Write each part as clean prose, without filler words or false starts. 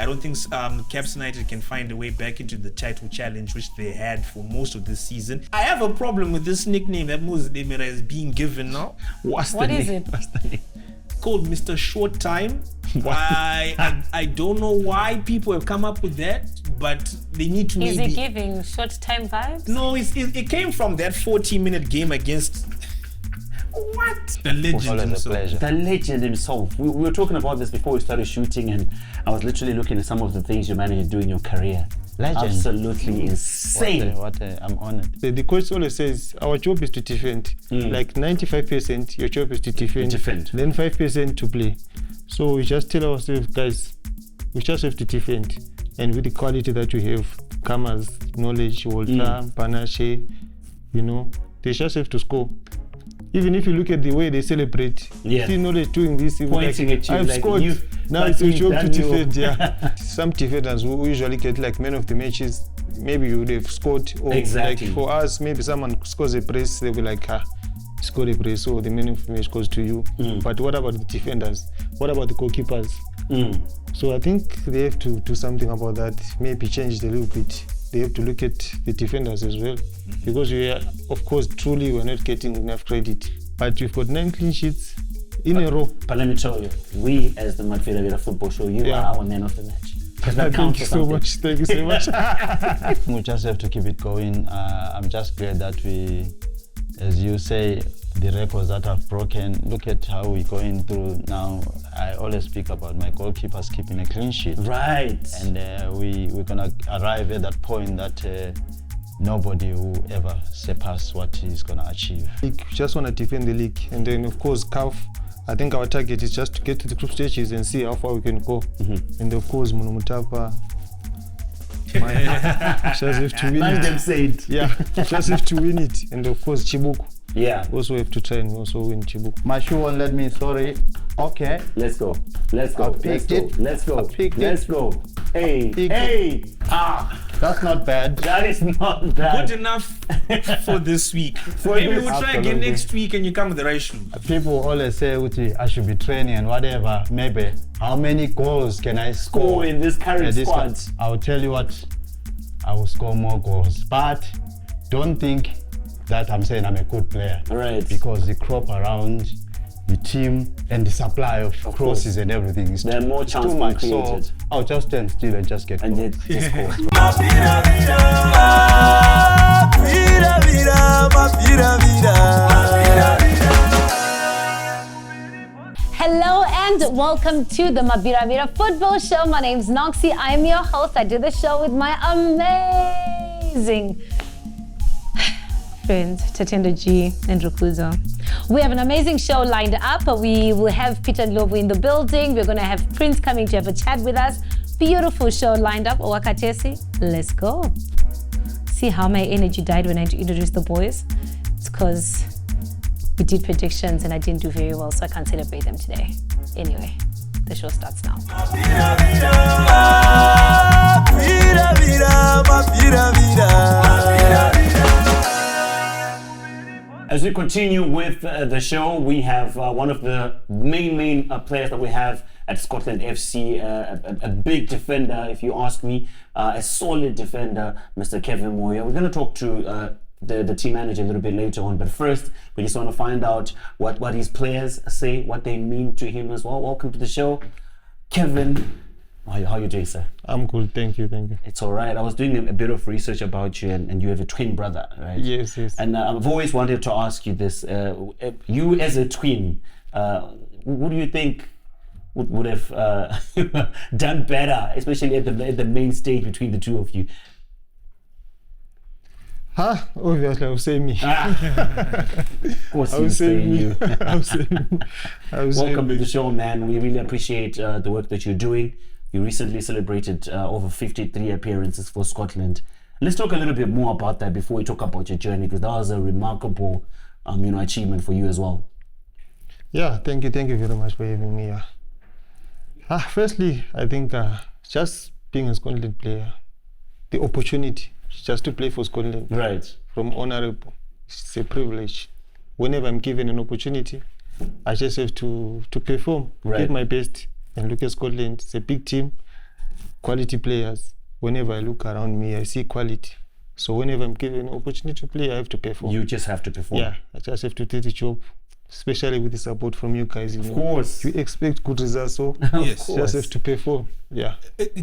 don't think Caps United can find a way back into the title challenge which they had for most of this season. I have a problem with this nickname that Moses Demira is being given now. What's the name? Called Mr. Short Time. I don't know why people have come up with that, but they need to Is it giving short time vibes? No, it came from that 40-minute game against the legend himself. The legend himself. We were talking about this before we started shooting, and I was literally looking at some of the things you managed to do in your career. Legend. Absolutely insane. I'm honored. The coach always says our job is to defend. Like 95% your job is to defend. Then 5% to play. So we just tell ourselves, guys, we just have to defend. And with the quality that we have, Kama's knowledge, Walter, Panache, they just have to score. Even if you look at the way they celebrate, see knowledge doing this, pointing at you, I've like scored. You, now it's your job to defend. Some defenders who usually get like man of the matches, maybe you would have scored. Or like for us, maybe someone scores a brace, they'll be like, score a brace, so the man of the match goes to you. But what about the defenders? What about the goalkeepers? So I think they have to do something about that, maybe change it a little bit. They have to look at the defenders as well, because we are, of course, truly we're not getting enough credit. But you've got 9 clean sheets in a row. But let me tell you, we as the Madvila Football Show, you are our man of the match. Thank you so much. Thank you so much. We just have to keep it going. I'm just glad that we, as you say, the records that I've broken, look at how we're going through now. I always speak about my goalkeepers keeping a clean sheet. Right. And we're going to arrive at that point that nobody will ever surpass what he's going to achieve. We just want to defend the league. And then, of course, CAF, I think our target is just to get to the group stages and see how far we can go. And of course, Munumutapa, just have to win it. Them say it. Yeah, just have to win it. And of course, Chibuku. Yeah. Also have to try and also win Chibuku. My shoe won't let me, sorry. Okay. Let's go. Let's go. Let's go. Hey. That's not bad. That is not bad. Good enough for this week. Maybe we'll try again next week and you come with the right shoe. People always say, Uti, I should be training and whatever. Maybe. How many goals can I score in this current squad? I'll tell you what, I will score more goals. But don't think that I'm saying I'm a good player. Right. Because the crop around the team and the supply of crosses and everything is there are more chances too much. Created. So I'll just stand still and just get and just score. Hello and welcome to the Mabira Football Show. My name's Noxie. I'm your host. I do the show with my amazing friends, Tatendo G and Rukuzo. We have an amazing show lined up. We will have Peter Ndlovu in the building. We're going to have Prince coming to have a chat with us. Beautiful show lined up. Owakatesi, let's go. See how my energy died when I introduced the boys? It's because we did predictions and I didn't do very well, so I can't celebrate them today. Anyway, the show starts now. As we continue with the show, we have one of the main players that we have at Scottland FC, a big defender, if you ask me, a solid defender, Mr. Kelvin Moyo. We're going to talk to the team manager a little bit later on, but first, we just want to find out what his players say, what they mean to him as well. Welcome to the show, Kelvin. How are you doing, sir? I'm good, thank you. It's all right. I was doing a bit of research about you, and you have a twin brother, right? Yes. And I've always wanted to ask you this. You as a twin, what do you think would have done better, especially at the main stage between the two of you? Obviously, I would say me. Of course, I would say you. Welcome to the show, man. We really appreciate the work that you're doing. You recently celebrated over 53 appearances for Scotland. Let's talk a little bit more about that before we talk about your journey, because that was a remarkable, achievement for you as well. Yeah, thank you very much for having me here. Firstly, I think just being a Scotland player, the opportunity just to play for Scotland, right, from honorable, it's a privilege. Whenever I'm given an opportunity, I just have to perform, give my best, and look at Scotland. It's a big team. quality players. Whenever I look around me, I see quality. So whenever I'm given an opportunity to play, I have to perform. You just have to perform. Yeah, I just have to take the job, especially with the support from you guys. Of course. You expect good results, so Yes. just have to perform. Yeah.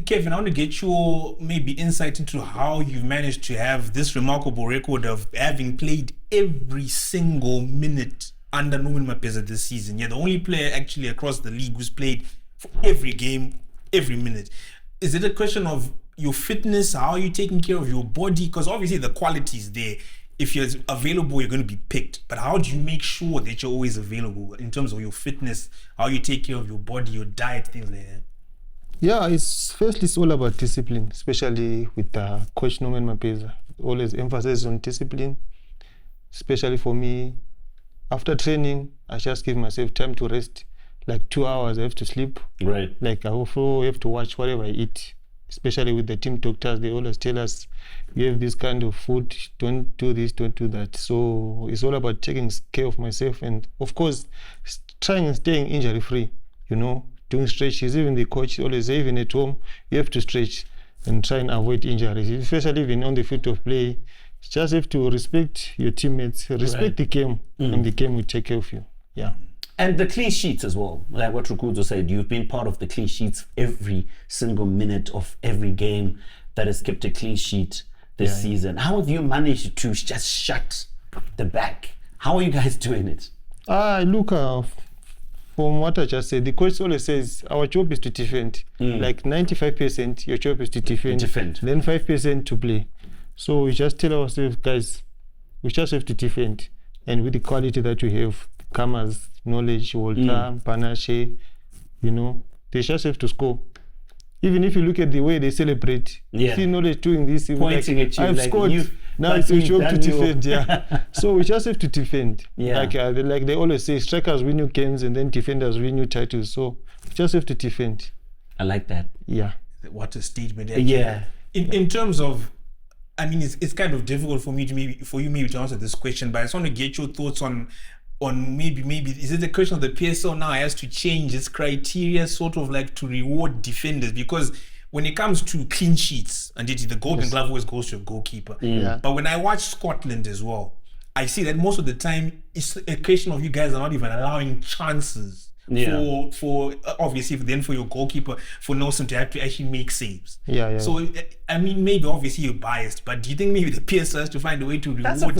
Kevin, I want to get your maybe insight into how you've managed to have this remarkable record of having played every single minute under Norman Mapeza this season. You're the only player actually across the league who's played for every game, every minute. Is it a question of your fitness? How are you taking care of your body? Because obviously the quality is there. If you're available, you're going to be picked. But how do you make sure that you're always available in terms of your fitness, how you take care of your body, your diet, things like that? Yeah, it's all about discipline, especially with Coach Norman Mapeza. Always emphasize on discipline, especially for me. After training, I just give myself time to rest. Like 2 hours, I have to sleep. Right. Like I also have to watch whatever I eat. Especially with the team doctors, they always tell us, you have this kind of food, don't do this, don't do that. So it's all about taking care of myself and, of course, trying and staying injury-free, doing stretches. Even the coach always say, even at home, you have to stretch and try and avoid injuries, especially even on the field of play. You just have to respect your teammates, respect the game, and the game will take care of you. Yeah. And the clean sheets as well. Like what Rukudzo said, you've been part of the clean sheets every single minute of every game that has kept a clean sheet this season. How have you managed to just shut the back? How are you guys doing it? Look, from what I just said, the coach always says our job is to defend. Like 95%, your job is to defend. Then 5% to play. So we just tell ourselves, guys, we just have to defend. And with the quality that we have, Kama's knowledge, Walter, Panache, they just have to score. Even if you look at the way they celebrate, see knowledge doing this, pointing at you, I've scored. Now it's your job to defend. So we just have to defend. Like they always say, strikers win you games and then defenders win you titles. So we just have to defend. I like that. Yeah. What a statement. Yeah. In terms of, I mean, it's kind of difficult for you maybe to answer this question, but I just want to get your thoughts on maybe is it a question of the PSL now has to change its criteria sort of like to reward defenders? Because when it comes to clean sheets, and the golden glove always goes to a goalkeeper. But when I watch Scotland as well, I see that most of the time it's a question of you guys are not even allowing chances for obviously then for your goalkeeper, for Nelson to have to actually make saves. So I mean, maybe obviously you're biased, but do you think maybe the PSL has to find a way to reward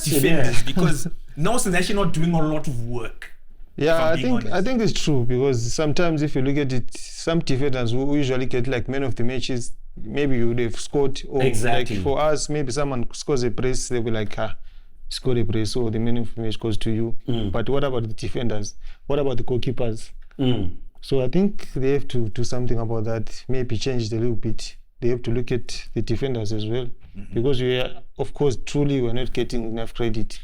defenders? Because Nelson's actually not doing a lot of work. I think it's true, because sometimes if you look at it, some defenders who usually get like man of the matches, maybe you would have scored, or like for us, maybe someone scores a brace, they'll be like, scored a brace, so the man of the match goes to you. But what about the defenders? What about the goalkeepers? So I think they have to do something about that, maybe change it a little bit. They have to look at the defenders as well, because we are, of course, truly we're not getting enough credit.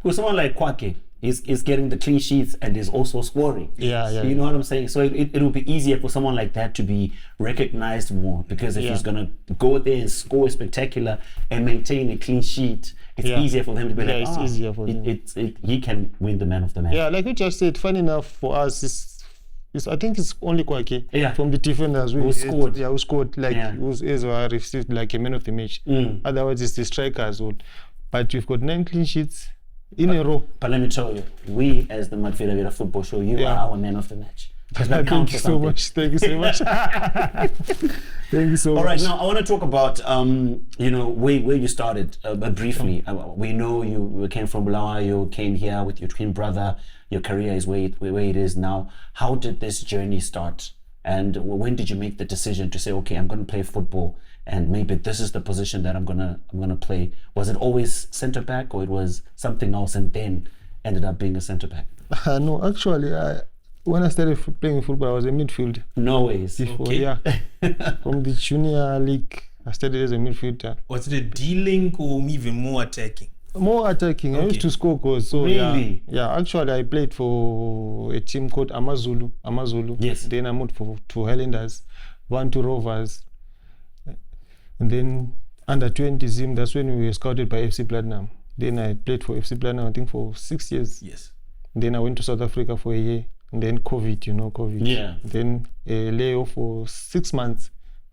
Well, someone like Kwake is getting the clean sheets and is also scoring. You know what I'm saying? So it will be easier for someone like that to be recognized more, because if he's going to go there and score spectacular and maintain a clean sheet, it's easier for them to be like, it's easier for them. He can win the man of the match. Like you just said, funny enough for us, I think it's only Kwake from the defenders who scored. Who scored, who's received like a man of the match. Otherwise, it's the strikers. But we've got 9 clean sheets in a row. But let me tell you, we as the Madvila Vera Football Show, you are our man of the match. Thank you so much. Thank you so much. Thank you so much. All right, now I want to talk about where you started briefly. We know you came from Bulawayo, you came here with your twin brother. Your career is where it is now. How did this journey start? And when did you make the decision to say, okay, I'm going to play football, and maybe this is the position that I'm gonna play? Was it always centre back, or it was something else and then ended up being a centre back? No, actually, when I started playing football, I was a midfielder. No ways. Before, from the junior league, I started as a midfielder. Was it a D-link or even more attacking? More attacking. I used to score goals. So really? Actually, I played for a team called Amazulu. Yes. Then I moved to Highlanders, to Rovers, and then under 20 Zim. That's when we were scouted by FC Platinum. Then I played for FC Platinum, I think, for 6 years. Yes. Then I went to South Africa for a year. And then COVID. Yeah. Then a layoff for 6 months.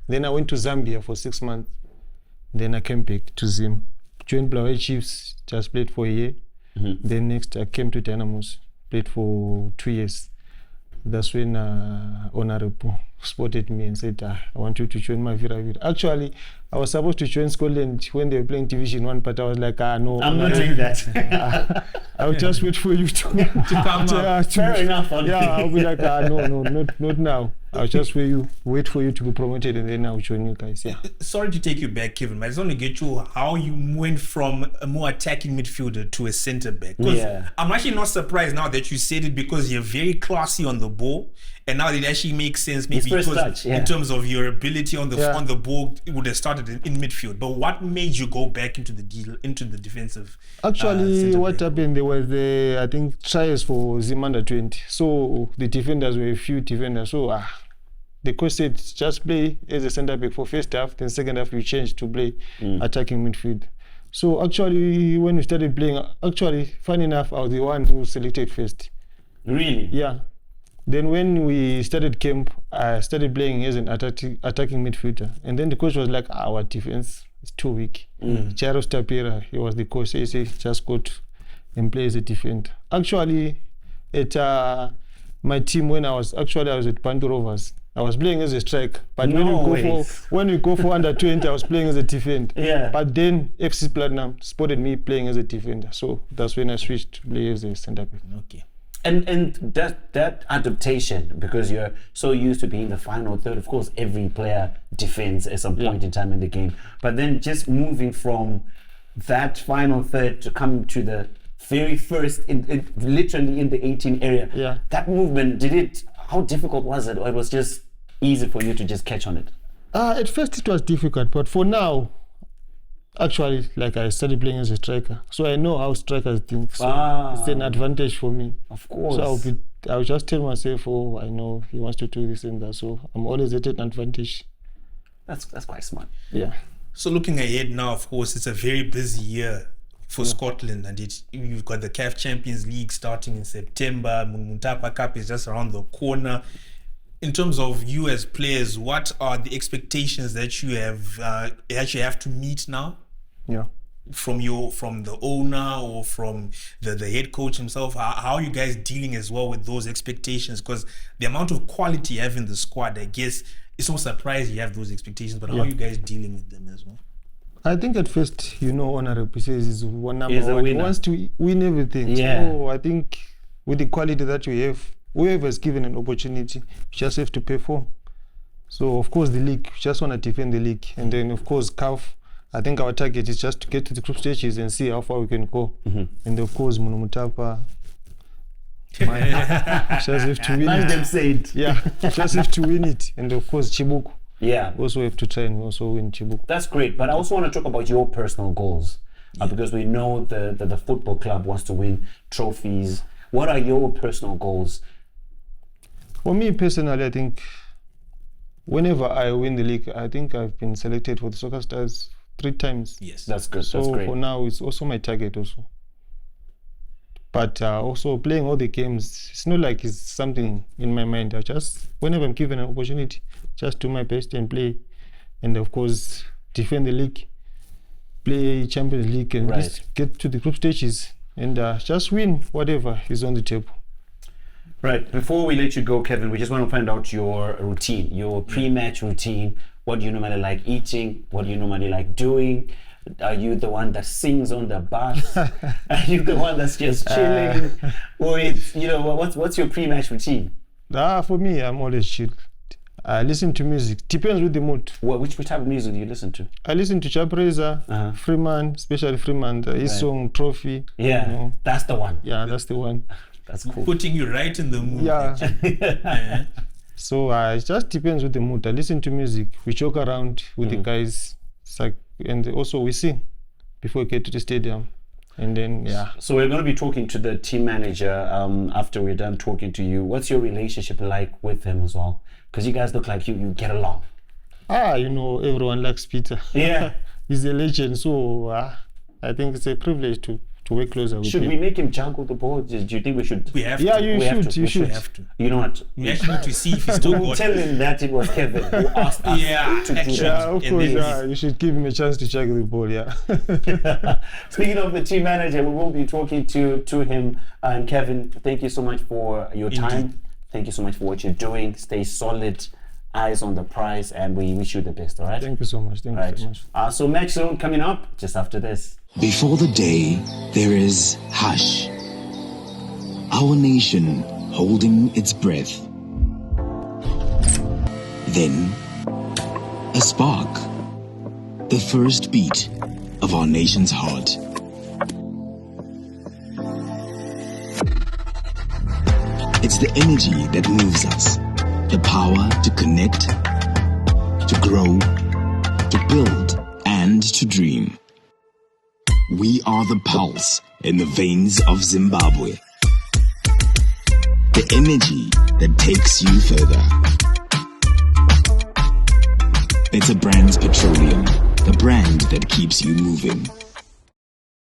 Then I went to Zambia for 6 months. Then I came back to Zim. Joined Blaue Chiefs, just played for a year. Then next I came to Dynamos, played for 2 years. That's when Honorable spotted me and said, I want you to join my Vira. Actually, I was supposed to join Scotland when they were playing Division 1, but I was like, no. I'm not doing that. I'll just wait for you to come up. Fair enough. I'll be like, no, not now. I'll just wait for you to be promoted, and then I'll join you guys. Yeah. Sorry to take you back, Kevin, but I just want to get you how you went from a more attacking midfielder to a centre back. Because I'm actually not surprised now that you said it, because you're very classy on the ball, and now it actually makes sense. Maybe because in terms of your ability on the ball, it would have started in midfield. But what made you go back into the defensive? Actually, what happened? There was I think trials for Zimanda 20. So the defenders were a few defenders. So the coach said just play as a centre back for first half, then second half you change to play attacking midfield. So actually, when we started playing, funny enough, I was the one who selected first. Really? Yeah. Then when we started camp, I started playing as an attacking midfielder. And then the coach was like, our defense is too weak. Jaros Tapira, he was the coach, he said, just go and play as a defender. Actually, at my team, when I was at Bantu Rovers, I was playing as a striker. But when we go for under 20, I was playing as a defender. Yeah. But then FC Platinum spotted me playing as a defender. So that's when I switched to play as a centre back. Okay. And that adaptation, because you're so used to being the final third, of course every player defends at some point in time in the game, but then just moving from that final third to coming to the very first, literally in the 18 area, that movement, how difficult was it, or it was just easy for you to just catch on it? At first it was difficult, but for now, actually, like I started playing as a striker, so I know how strikers think. So it's an advantage for me. Of course. So I'll just tell myself, I know he wants to do this and that. So I'm always at an advantage. That's quite smart. Yeah. So looking ahead now, of course, it's a very busy year for Scotland, and you've got the CAF Champions League starting in September. Muntapa Cup is just around the corner. In terms of you as players, what are the expectations that you have to meet now? Yeah. From the owner or from the head coach himself, how are you guys dealing as well with those expectations? Because the amount of quality you have in the squad, I guess it's no surprise you have those expectations, but how are you guys dealing with them as well? I think at first, Honorable says is one number one. He wants to win everything. Yeah. So I think with the quality that we have, whoever is given an opportunity, you just have to perform. So of course the league, we just want to defend the league, and then of course CAF, I think our target is just to get to the group stages and see how far we can go. And of course Mutapa, just have to win it. Them said. Yeah, just have to win it. And of course Chibuku. Yeah. Also have to try and also win Chibuku. That's great, but I also want to talk about your personal goals, because we know the football club wants to win trophies. What are your personal goals? For me personally, I think whenever I win the league, I think I've been selected for the Soccer Stars 3 times. Yes. That's good. So that's great. For now, it's also my target also. But also playing all the games, it's not like it's something in my mind. I just, whenever I'm given an opportunity, just do my best and play. And of course, defend the league, play Champions League, and just get to the group stages and just win whatever is on the table. Right. Before we let you go, Kevin, we just want to find out your routine, your pre-match routine. What do you normally like eating? What do you normally like doing? Are you the one that sings on the bus? Are you the one that's just chilling? Or it's, what's your pre-match routine? For me, I'm always chill. I listen to music. Depends with the mood. Which type of music do you listen to? I listen to Chapreza, Freeman, especially Freeman, his song Trophy. Yeah, that's the one. Yeah, that's the one. That's cool. Putting you right in the mood. Yeah. So it just depends with the mood. I listen to music. We joke around with the guys. It's like, and also we sing before we get to the stadium. And then, So we're going to be talking to the team manager after we're done talking to you. What's your relationship like with him as well? Because you guys look like you get along. Everyone likes Peter. Yeah. He's a legend. So I think it's a privilege to work closer with Should him. we make him juggle the ball? Do you think we should? We have Yeah, to. you We have should. to. You We should. We have to. You know what? We actually need to see if he's still We'll got. tell him that it was Kevin who asked us Yeah, to do actually. Yeah, that. of And course. then Yeah, you should give him a chance to check the ball. Yeah. Speaking of the team manager, we will be talking to him. And Kevin, thank you so much for your time. Indeed. Thank you so much for what you're doing. Stay solid, eyes on the prize, and we wish you the best. All right. Thank you so much. Thank you so much. So match zone coming up just after this. Before the day, there is hush. Our nation holding its breath. Then, a spark. The first beat of our nation's heart. It's the energy that moves us. The power to connect, to grow, to build, and to dream. We are the pulse in the veins of Zimbabwe. The energy that takes you further. Better Brands Petroleum, the brand that keeps you moving.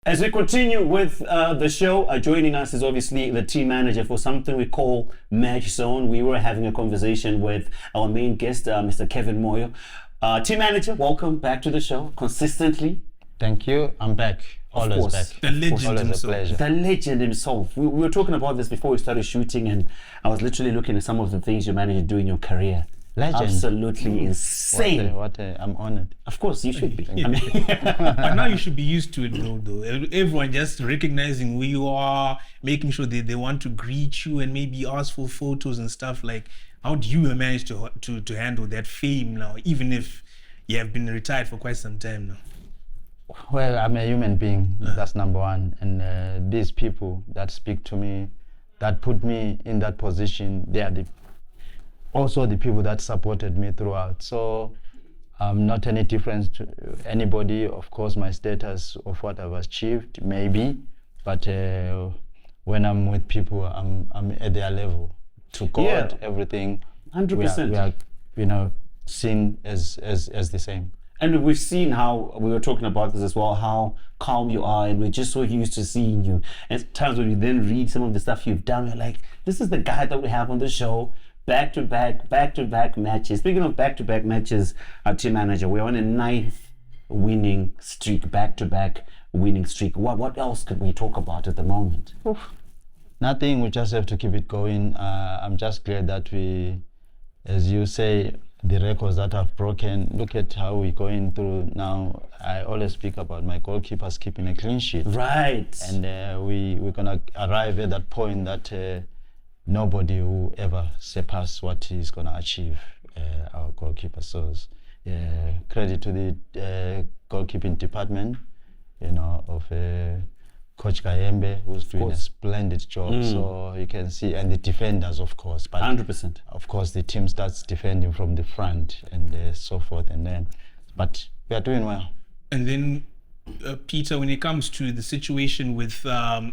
As we continue with the show, joining us is obviously the team manager for something we call Match Zone. We were having a conversation with our main guest, Mr. Kelvin Moyo. Team manager, welcome back to the show consistently. Thank you. I'm back. Always course. back. The legend Always a himself. pleasure. The legend himself. We were talking about this before we started shooting, and I was literally looking at some of the things you managed to do in your career. Legend. Absolutely insane. I'm honored. Of course, you should be. Yeah. I mean, But now you should be used to it though. Everyone just recognizing who you are, making sure they want to greet you and maybe ask for photos and stuff. Like, how do you manage to handle that fame now, even if you have been retired for quite some time now? Well, I'm a human being. That's number one. And these people that speak to me, that put me in that position, they are also the people that supported me throughout. So I'm not any different to anybody. Of course, my status of what I've achieved, maybe, but when I'm with people, I'm at their level. To God, Yeah. everything. 100%. We are, seen as the same. And we've seen how, we were talking about this as well, how calm you are, and we're just so used to seeing you. And at times when we then read some of the stuff you've done, we're like, this is the guy that we have on the show. Back-to-back matches. Speaking of back-to-back matches, our team manager, we're on a 9th winning streak, back-to-back winning streak. What else could we talk about at the moment? Nothing, we just have to keep it going. I'm just glad that we, as you say, the records that I've broken, look at how we're going through now. I always speak about my goalkeepers keeping a clean sheet. Right. And we're going to arrive at that point that nobody will ever surpass what he's going to achieve, our goalkeeper. So credit to the goalkeeping department, of Coach Kayembe, who's doing a splendid job. So you can see, and the defenders, of course. But 100%. of course, the team starts defending from the front and so forth. And then, but we are doing well. And then, Peter, when it comes to the situation with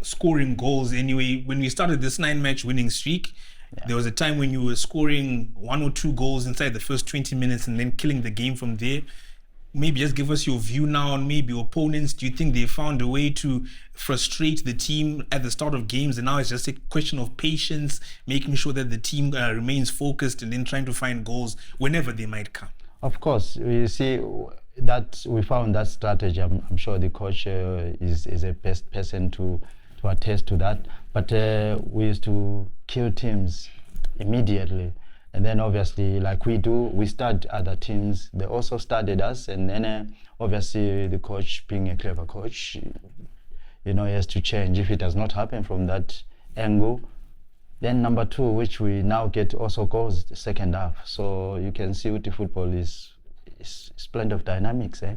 scoring goals, anyway, when we started this 9-match winning streak, there was a time when you were scoring 1 or 2 goals inside the first 20 minutes and then killing the game from there. Maybe just give us your view now on maybe opponents. Do you think they found a way to frustrate the team at the start of games, and now it's just a question of patience, making sure that the team remains focused and then trying to find goals whenever they might come? Of course, you see that we found that strategy. I'm sure the coach is a best person to attest to that. But we used to kill teams immediately. And then obviously, like we do, we start other teams. They also started us. And then obviously the coach, being a clever coach, he has to change. If it does not happen from that angle, then number 2, which we now get also goes the second half. So you can see with the football is plenty of dynamics, eh?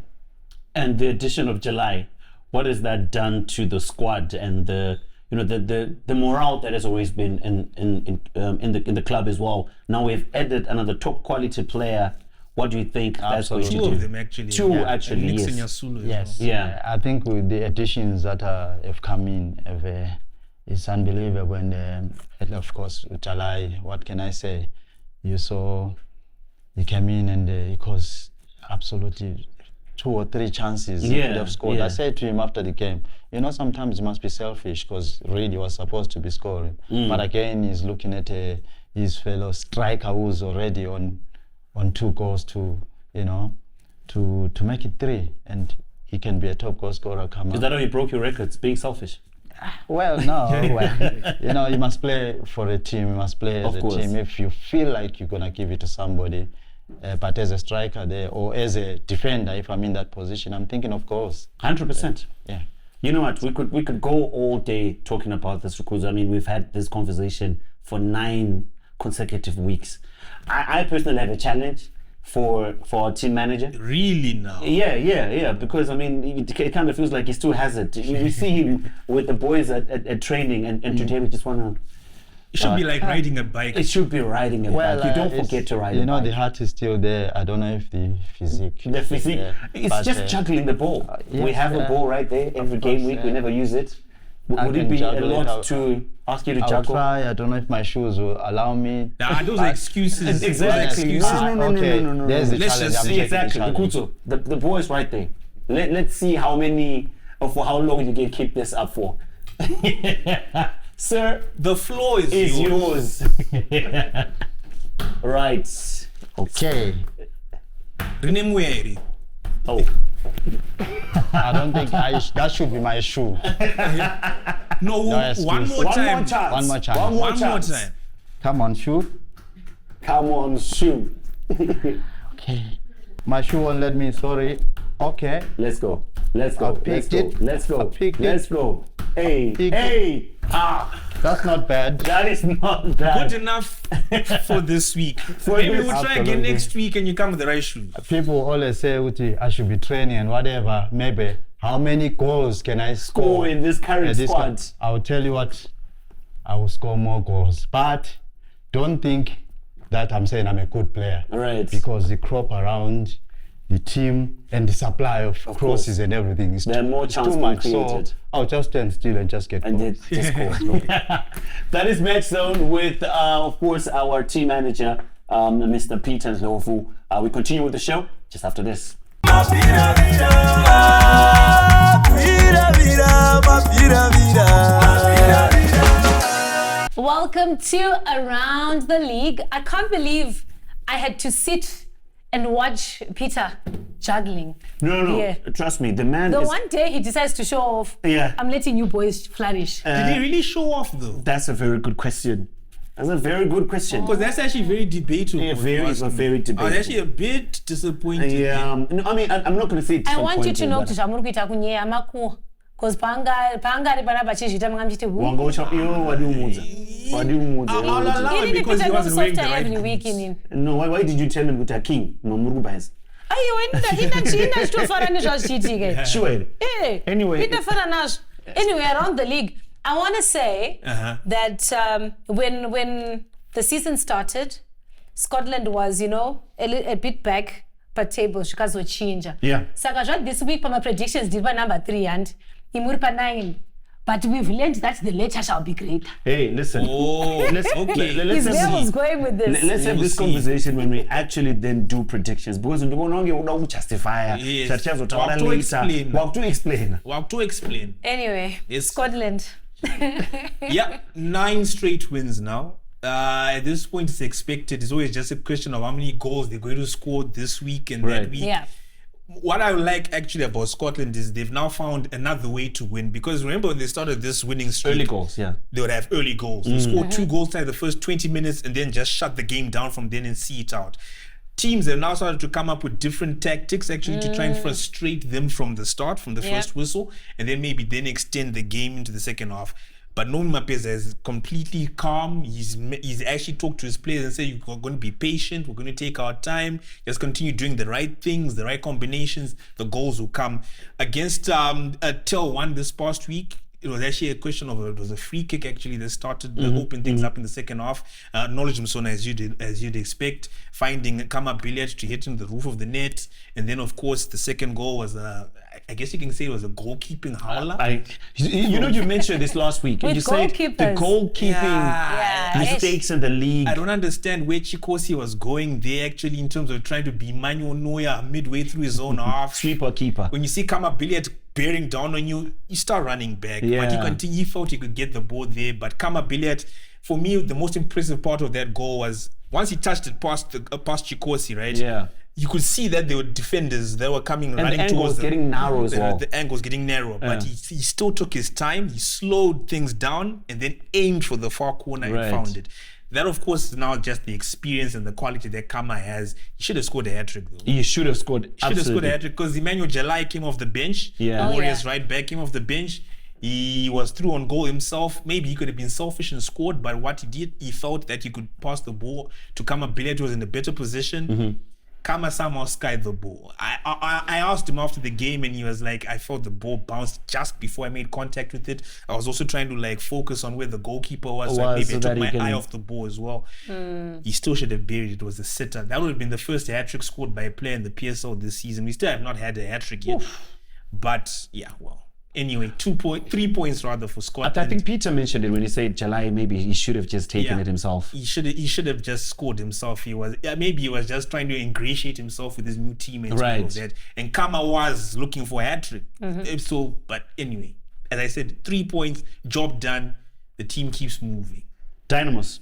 And the addition of July, what has that done to the squad and the morale that has always been in the club as well? Now we've added another top quality player. What do you think that's going to do? 2 of them actually. Two actually, and yes. Nixon Yasulu as Yes. well. Yeah. I think with the additions that have come in, it's unbelievable. And of course, July, what can I say? You saw he came in and he caused absolutely 2 or 3 chances he could have scored. I said to him after the game, sometimes he must be selfish because really he was supposed to be scoring. But again, he's looking at his fellow striker who's already on 2 goals to make it 3, and he can be a top goal scorer. Is that how you broke your records, being selfish? Well, no. You must play for a team. You must play as a team. If you feel like you're going to give it to somebody, but as a striker there or as a defender, if I'm in that position, I'm thinking of goals. 100%. Yeah. You know what? We could go all day talking about this because, I mean, we've had this conversation for 9 consecutive weeks. I personally have a challenge for our team manager. Really now? Yeah. Because I mean, it kind of feels like he still has it. You see him with the boys at training, and today we just want to. It should be like riding a bike. It should be riding a bike. You don't forget to ride a bike. The heart is still there. I don't know if the physique. The physique. It's just juggling the ball. Yes, we have a ball right there every game week. We never use it. Would it be a lot to ask you to juggle? I'll try. I don't know if my shoes will allow me. Nah, those are excuses. Exactly. No. There's the Let's challenge. just see exactly. The ball is right there. Let's see how many or for how long you can keep this up for. Sir, the floor is yours. Right. Okay. Remember. Oh. I don't think that should be my shoe. No, one more time. One more chance. Come on, shoe. Okay. My shoe won't let me, sorry. Okay. Let's go. Let's go. Hey. That's not bad. That is not bad. Good enough for this week. Maybe we'll try again next week and you come with the right shoes. People always say, Uti, I should be training and whatever. Maybe how many goals can I score in this current squad? I'll tell you what, I will score more goals. But don't think that I'm saying I'm a good player. Right. Because the crop around the team and the supply of crosses and everything is there are more chances too much. Created. So I'll just stand still and just get goals. Just score. That is Match Zone with, of course, our team manager, Mr. Peter Ndlovu. We continue with the show just after this. Welcome to Around the League. I can't believe I had to sit and watch Peter juggling. No. Yeah. Trust me, the man is... one day he decides to show off. Yeah. I'm letting you boys flourish. Did he really show off though? That's a very good question. Because that's actually very debatable. Yeah, very debatable. I was actually a bit disappointed. Yeah. No, I mean, I'm not going to say I want you to know kuti zvamurikuita kunyeya makuwa. Because pangari panapa chizvita mangamchite I'll allow it because he wasn't wearing the right every week boots. No, why did you tell him kuti king? No, murukubhayisa. Sure. Anyway, around the league, I want to say that when the season started, Scotland was, a bit back per table zvikazochinja. Yeah. Saka this week my predictions did by number 3 and imuri pa 9. But we've learned that the later shall be greater. Hey, listen. Let's going with this. Let's have this conversation when we actually then do predictions. Because we don't justify. Yes. Walk to explain. Anyway, yes. Scotland. Yeah, 9 straight wins now. At this point, it's expected. It's always just a question of how many goals they're going to score this week and that week. Yeah. What I like actually about Scotland is they've now found another way to win, because remember when they started this winning streak, early goals, they would have early goals. They scored 2 goals in the first 20 minutes and then just shut the game down from then and see it out. Teams have now started to come up with different tactics actually to try and frustrate them from the start, from the first whistle, and then maybe then extend the game into the second half. But Noni Mapeza is completely calm. He's actually talked to his players and said, you're going to be patient. We're going to take our time. Just continue doing the right things, the right combinations. The goals will come. Against Tel 1 this past week, it was actually a question of it was a free kick actually that started to open things up in the second half. Knowledge Msona, as you'd expect, finding Kama Billiard to hit in the roof of the net. And then, of course, the second goal was I guess you can say it was a goalkeeping howler. You mentioned this last week. With You said the goalkeepers. goalkeeping mistakes in the league. I don't understand where Chikosi was going there actually in terms of trying to be Manuel Neuer midway through his own half. Sweeper keeper. When you see Kama Billiard bearing down on you, you start running back. Yeah. But he felt he could get the ball there. But Kama Billiard, for me, the most impressive part of that goal was once he touched it past Chikosi, right? Yeah. You could see that there were defenders that were coming, And running the angle towards was getting narrow as well. The angle was getting narrow, but he still took his time. He slowed things down and then aimed for the far corner and found it. That, of course, is now just the experience and the quality that Kama has. He should have scored a hat-trick, though. He should have scored. Should have scored a hat-trick because Emmanuel Jalai came off the bench. Yeah. Warriors right back came off the bench. He was through on goal himself. Maybe he could have been selfish and scored, but what he did, he felt that he could pass the ball to Kama Billiard, who was in a better position. Kama somehow skied the ball. I asked him after the game and he was like, I felt the ball bounced just before I made contact with it. I was also trying to like focus on where the goalkeeper was. So maybe I took my eye off the ball as well. He still should have buried it. It was a sitter. That would have been the first hat-trick scored by a player in the PSL this season. We still have not had a hat-trick yet. But yeah, well. Anyway, 3 points rather for Scotland. I think Peter mentioned it when he said Jalai, maybe he should have just taken it himself. He should have just scored himself. Maybe he was just trying to ingratiate himself with his new teammates. Right. That. And Kama was looking for a hat-trick. So, but anyway, as I said, 3 points, job done. The team keeps moving. Dynamos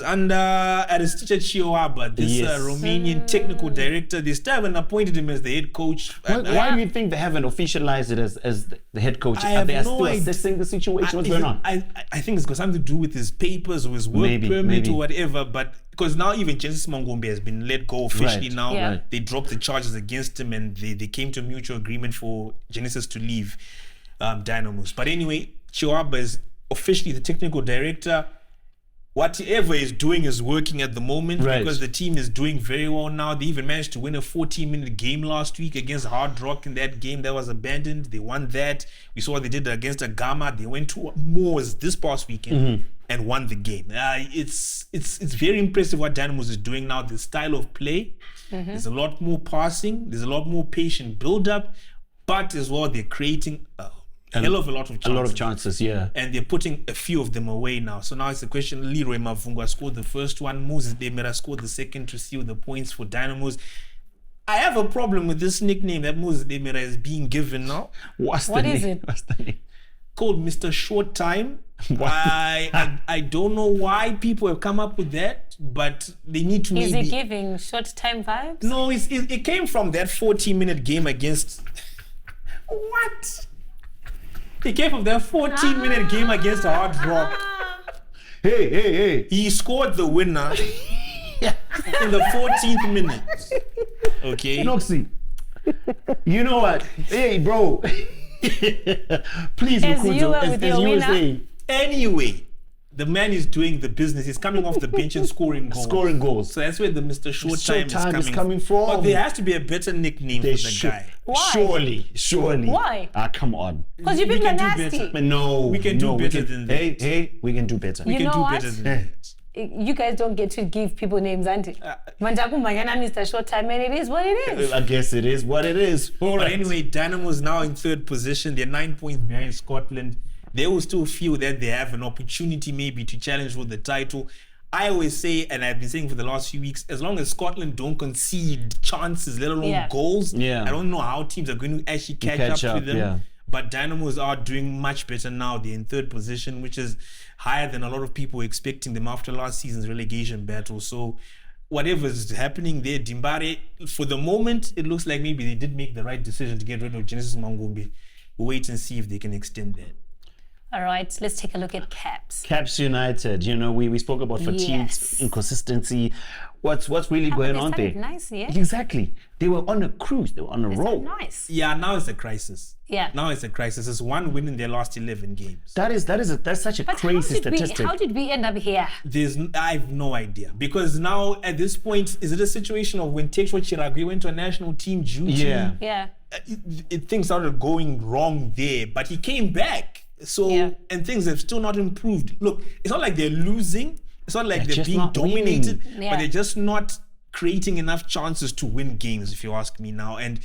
under Aristice Chioaba, this Romanian technical director. They still haven't appointed him as the head coach. Why do you think they haven't officialized it as the head coach? Are they still assessing the situation? What's going on? I think it's got something to do with his papers or his work permit or whatever. But because now even Genesis Mangombe has been let go officially now. Yeah. They dropped the charges against him and they came to a mutual agreement for Genesis to leave Dynamos. But anyway, Chioaba is officially the technical director. Whatever he's doing is working at the moment because the team is doing very well now. They even managed to win a 14-minute game last week against Hard Rock in that game that was abandoned. They won that. We saw what they did against Agama. They went to Moors this past weekend and won the game. It's very impressive what Dynamos is doing now. The style of play, there's a lot more passing. There's a lot more patient build-up. But as well, they're creating a hell of a lot of chances. A lot of chances, yeah. And they're putting a few of them away now. So now it's the question, Leroy Mavunga scored the first one, Moses Demira scored the second to seal the points for Dynamos. I have a problem with this nickname that Moses Demira is being given now. What's the name? Called Mr. Short Time. I don't know why people have come up with that, but they need to Is it giving short time vibes? No, it came from that 14-minute game against... What? He came from that 14-minute game against Hard Rock. Hey. He scored the winner in the 14th minute. Okay. Noxy, you know what? Hey, bro. Please, as you were saying. Anyway, the man is doing the business. He's coming off the bench and scoring goals. So that's where the Mr. Short Time is coming from. But there has to be a better nickname for the guy. Why? Surely. Why? Come on. Because you people are nasty. No. We can do better than that. Hey, we can do better. We can do better than that. You guys don't get to give people names, auntie. Mandakumbanyana Mr. Short Time, and it is what it is. I guess it is what it is. But anyway, Dynamo is now in third position. They're 9 points behind Scotland. They will still feel that they have an opportunity maybe to challenge for the title. I always say, and I've been saying for the last few weeks, as long as Scotland don't concede chances, let alone goals, I don't know how teams are going to actually catch up with them. Yeah. But Dynamos are doing much better now. They're in third position, which is higher than a lot of people were expecting them after last season's relegation battle. So whatever is happening there, Dimbare, for the moment, it looks like maybe they did make the right decision to get rid of Genesis Mangombe. We'll wait and see if they can extend that. All right, let's take a look at Caps. Caps United, we spoke about fatigue, inconsistency. What's really going on there? Nice, yeah. Exactly. They were on a cruise. They were on a roll. Nice. Yeah, now it's a crisis. Yeah. Now it's a crisis. It's one win in their last 11 games. That's such a crazy statistic. How did we end up here? I have no idea. Because now at this point, is it a situation of when Tekshwa Chiragwe went to a national team duty? Yeah. Things started going wrong there, but he came back. So, and things have still not improved. Look, it's not like they're losing. It's not like they're being dominated, but they're just not creating enough chances to win games, if you ask me now. And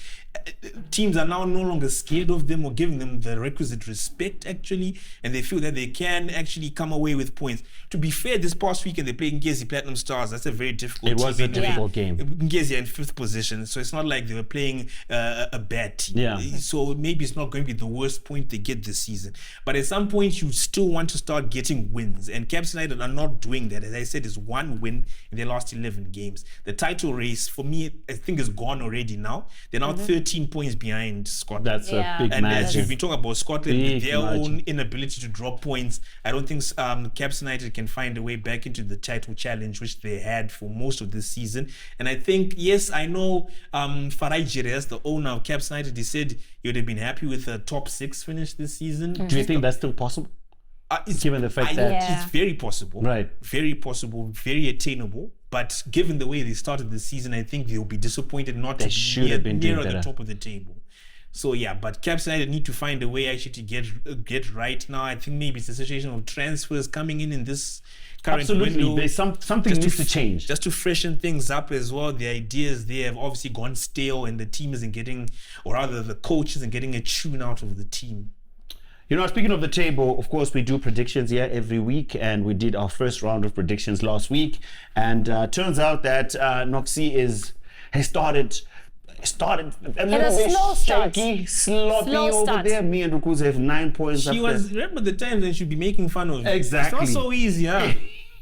teams are now no longer scared of them or giving them the requisite respect, actually, and they feel that they can actually come away with points. To be fair, this past weekend they played Ngezi Platinum Stars. That's a very difficult It was team. a difficult game. Ngezi are in 5th position, so it's not like they were playing a bad team. Yeah. So maybe it's not going to be the worst point they get this season. But at some point, you still want to start getting wins, and Caps United are not doing that. As I said, it's 1 win in their last 11 games. The title race, for me, I think is gone already now. They're now 13 points behind Scotland. That's a big And as margin. we've been talking about Scotland, Big with their margin. own inability to drop points, I don't think Caps United can find a way back into the title challenge, which they had for most of this season. And I think, yes, I know Farai Jerez, the owner of Caps United, he said he would have been happy with a top 6 finish this season. Do you think that's still possible? Given the fact that it's very possible, Right. Very possible, very attainable. But given the way they started the season, I think they'll be disappointed not to should be have been doing near the better. top of the table. So yeah, but Caps United need to find a way actually to get right now. I think maybe it's a situation of transfers coming in this current Absolutely. window. There's something needs to change. Just to freshen things up as well. The ideas there have obviously gone stale, and the team isn't getting, or rather the coach isn't getting a tune out of the team. You know, speaking of the table, of course, we do predictions here every week, and we did our first round of predictions last week. And turns out that Noxie has started a little bit slow start. shaky, sloppy Slow over start. there. Me and Rukuza have 9 points. She after- was, remember the times when she'd be making fun of you. Exactly. It's not so easy, huh?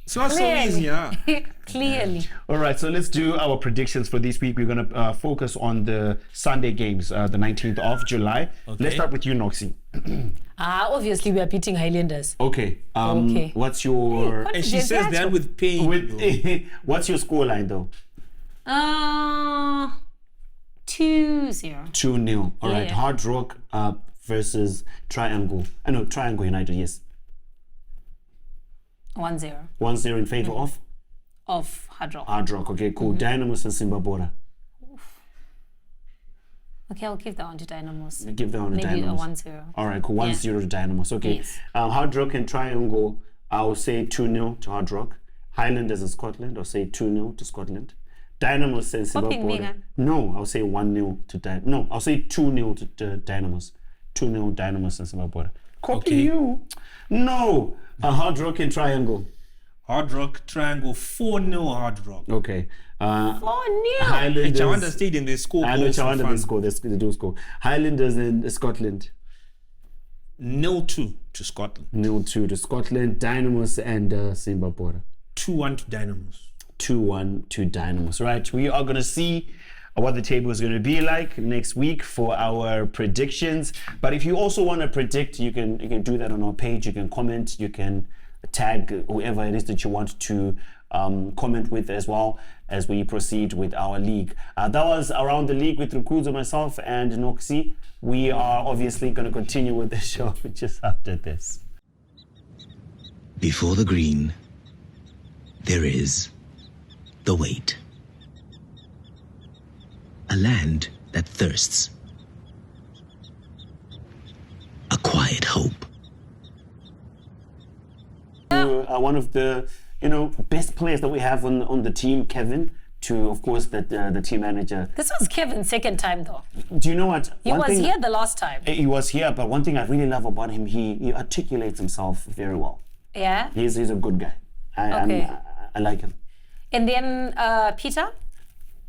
It's not so Clearly. easy, huh? Clearly. All right, so let's do our predictions for this week. We're going to focus on the Sunday games, the 19th of July. Okay. Let's start with you, Noxie. Obviously we are beating Highlanders. Okay. Okay. What's your And she says that with pain. though. what's your scoreline though? 2-0. 2-0. All right. Yeah. Hard Rock versus Triangle. No, Triangle United. Yes. 1-0 1-0 in favor of of Hard Rock. Hard Rock. Okay, cool. Dynamos and Simba Bora. Okay, I'll give that one to Dynamos. Give that one to Maybe a Dynamos. 1-0. All right, cool. 1-0 to Dynamos. Okay. Yes. Hard Rock and Triangle, I'll say 2-0 to Hard Rock. Highlanders and Scotland, I'll say 2-0 to Scotland. Dynamos and Simba Hoping Bora. Mega. No, I'll say 1-0 to Dynamos. No, I'll say 2-0 to Dynamos. 2-0 Dynamos and Simba Bora. Copy Okay. you. No. Hard Rock and Triangle. Hard Rock Triangle, 4-0 Hard Rock. Okay. 4-0. In Highlanders. Chawanda Stadium, they score I know goals for Chawanda fun. they score. They do score. Highlanders and Scotland. 0-2 to Scotland. 0-2 to Scotland. Dynamos and Simba Bora. 2-1 to Dynamos. 2-1 to Dynamos. Right. We are going to see what the table is going to be like next week for our predictions. But if you also want to predict, you can do that on our page. You can comment. You can tag whoever it is that you want to comment with as well as we proceed with our league. That was Around the League with Rukuzo, myself, and Noxie. We are obviously going to continue with the show just after this. Before the green, there is the wait. A land that thirsts. A quiet hope. One of the best players that we have on the team, Kevin, to of course the team manager. This was Kevin's second time though. Do you know what? He was here the last time. He was here, but one thing I really love about him, he articulates himself very well. Yeah. He's a good guy. I like him. And then Peter,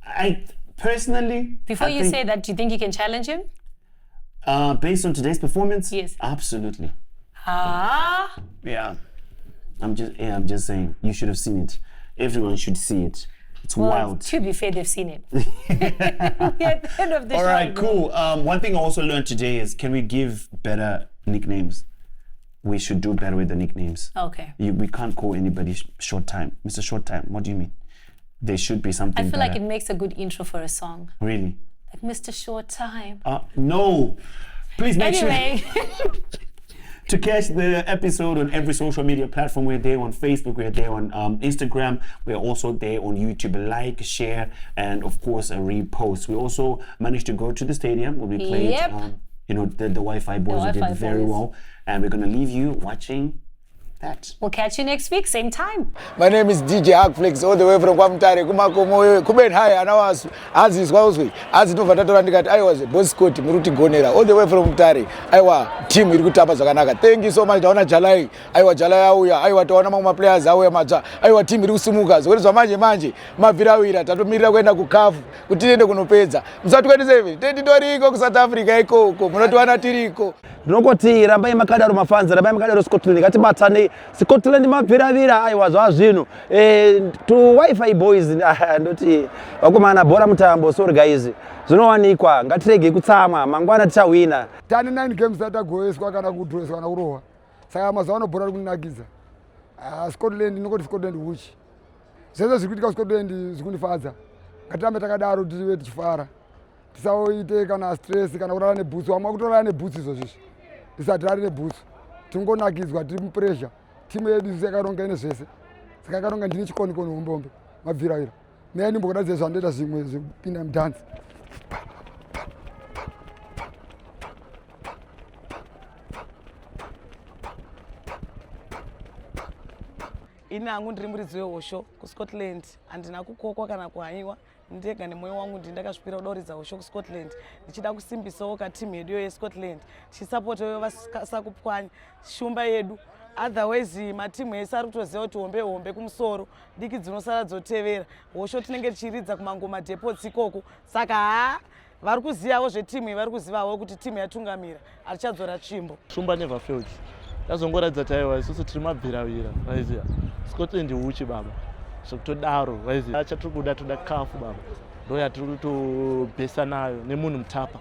I personally, before you say that, do you think you can challenge him? based on today's performance, Yes. absolutely. Ah. Yeah. I'm just saying, you should have seen it. Everyone should see it. It's Well, wild. to be fair, they've seen it. We're at the end of the All show. right, cool. One thing I also learned today is, can we give better nicknames? We should do better with the nicknames. Okay. We can't call anybody Short Time. Mr. Short Time, what do you mean? There should be something I feel better. like it makes a good intro for a song. Really? Like Mr. Short Time. No. Please make Anyway, sure to catch the episode on every social media platform. We're there on Facebook, we're there on Instagram, we're also there on YouTube. Like, share, and of course a repost. We also managed to go to the stadium where we played Yep. the Wi-Fi boys. They did Wi-Fi very boys. well. And we're gonna leave you watching that. We'll catch you next week, same time. My name is DJ Hackflix, all the way from Kwamtare, Kumakomo, Kuben High, and I was as is Wowswi, as it over Tatorandikat, I was Boss Scott, Muruti Gonera, all the way from Mtare. I was team Irutapa Zaganaka. Thank you so much, Dona Jalai. I was Jalai, I was Tonama players, I was team Rusumukas, what is a Manji, Mavirawira, Tatumira Wenda Kukafu, Utino Kunopeza, Msatu 27, South Africa, Eko, Munatuana Tiriko. Nokoti rambai makadaro mafanza rambai makadaro Scotland ngati batsane Scotland mabviravira aiwa zvazvino to wifi boys ndoti vakomana bhora mutambo sorry guys zvinowanikwa ngatirege kutsama mangwana tichawina tani 9 games atagoeswa kana kudresswa kana kurohwa saka mazaano bhora kunakidza Scotland nokoti Scotland uchi zvese zvikuitika Scotland zvikunifadza ngatirambe takadaro tive tichifara tisaoite kana stress kana kurara nebhutsu vamwe kutorara nebhutsu izvozvi tisatirari nebhutsu tingonakidzwa tiri mupressure timu yedu yakaronga ine zvese saka yakaronga ndini chikonikoni hombombe mabviravira mea ndimbokuratidza zvandoita zvimwe zvekupinda mudhanzi ini hangu ndiri muridzi wehosho kuScotland handina kukokwa kana kuhanyiwa ndega nemwoyo wangu ndakazvipira kudoridza hosho kuScotland ndichida kusimbisawo katimu yedu yeScotland tichisapotawo vasakupwanya shumba yedu otherwise matimu ese ari kutoziva kuti hombe kumusoro diki dzinosara dzotevera hosho tinenge tichiridza kumangoma depots ikoko saka vari kuzivawo zvetimu iyi vari kuzivawo kuti timu yatungamira hatichadzora tsvimbo shumba never failed tazongoratidza taiwa isusu tiri mabviravira vaiziva Scotland uchi baba zvekutodaro vaiziva chatiri kuda toda kafu baba ndo yatiri kutobhesa nayo nemunhu mutapa